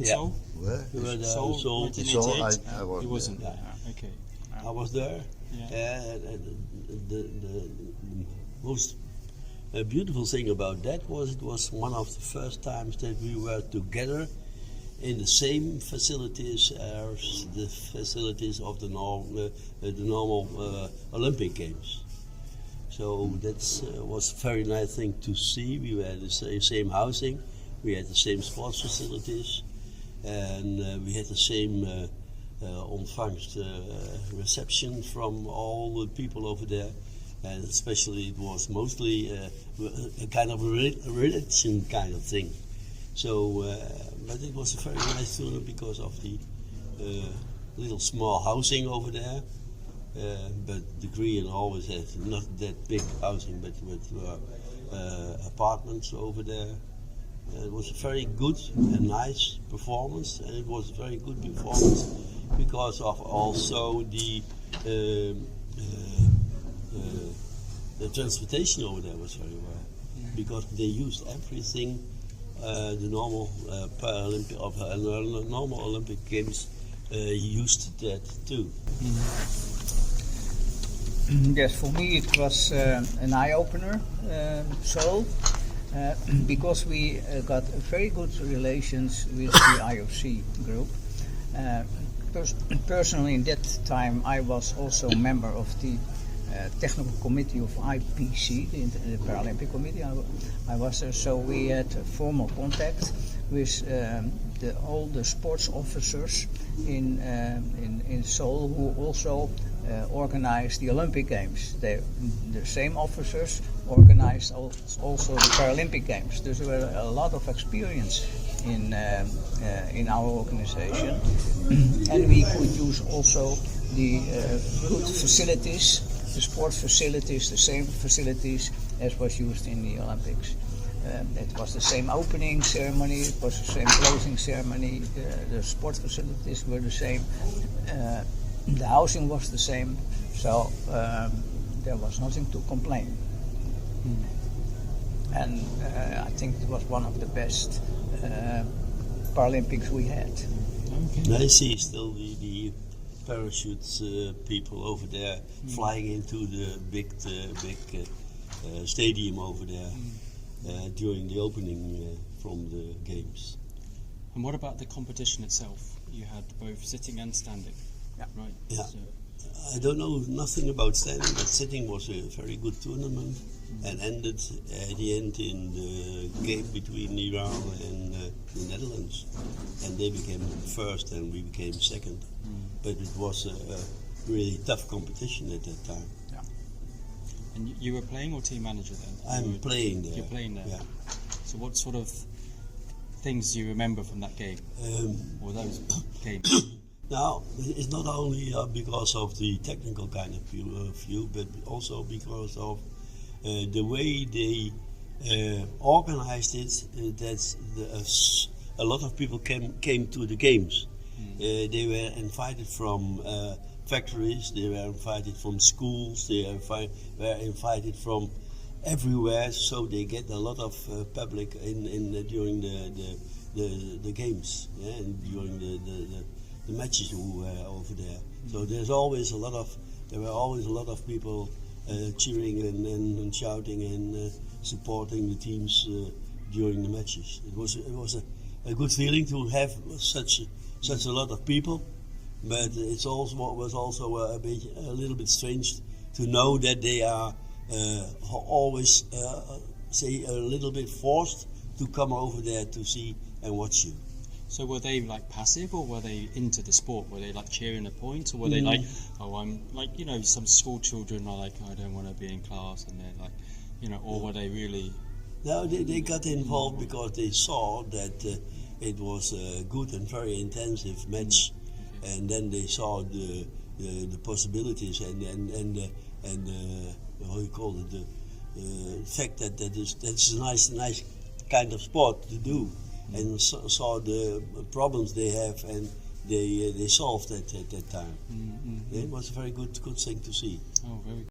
Seoul? Where? You were there, Seoul. Seoul. 1988? I was you wasn't there. there. Okay. Wow. I was there. Yeah. The most beautiful thing about that was it was one of the first times that we were together in the same facilities as the facilities of the normal Olympic Games. So that was a very nice thing to see. We had the same housing, we had the same sports facilities, and we had the same ontvangst reception from all the people over there. And especially it was mostly a kind of a religion kind of thing. So, but it was a very nice tournament because of the little small housing over there. But the Korean always had not that big housing, but with apartments over there. It was a very good and nice performance, and it was a very good performance because of also the transportation over there was very well, because they used everything the normal Paralympic of normal Olympic Games used that too. Yes, for me it was an eye-opener, Seoul, because we got very good relations with the IOC group. Personally, in that time, I was also a member of the technical committee of IPC, the Paralympic Committee. I was there, so we had formal contact with all the sports officers in Seoul, who also organized the Olympic Games. The same officers organized also the Paralympic Games. There were a lot of experience in our organization, and we could use also the good facilities, the sports facilities, the same facilities as was used in the Olympics. It was the same opening ceremony, it was the same closing ceremony, the sports facilities were the same, the housing was the same, so there was nothing to complain. And I think it was one of the best Paralympics we had. Okay. I see still the parachutes people over there flying into the big stadium over there during the opening from the games. And what about the competition itself? You had both sitting and standing, right? Yeah. So I don't know nothing about standing, but sitting was a very good tournament and ended at the end in the game between Iran and the Netherlands. And they became first and we became second. But it was a really tough competition at that time. yeah. And you were playing or team manager then? I'm playing there. You're playing there? Yeah. So what sort of things do you remember from that game? Or those games? Now, it's not only because of the technical kind of view, but also because of the way they organized it. That a lot of people came to the games. They were invited from factories, they were invited from schools, they were invited from everywhere. So they get a lot of public during the games, and during the matches who were over there. So there were always a lot of people cheering and shouting and supporting the teams during the matches. It was a good feeling to have such a lot of people, but it was also a little bit strange to know that they are always a little bit forced to come over there to see and watch you. So were they like passive, or were they into the sport? Were they like cheering a point, or were they like, oh, I'm like, some school children are like, I don't want to be in class, and they're like, or were they really? No, they got involved because they saw that it was a good and very intensive match, and then they saw the possibilities and how you call it, the fact that that's a nice kind of sport to do. And saw the problems they have, and they solved it at that time. It was a very good thing to see. Oh, very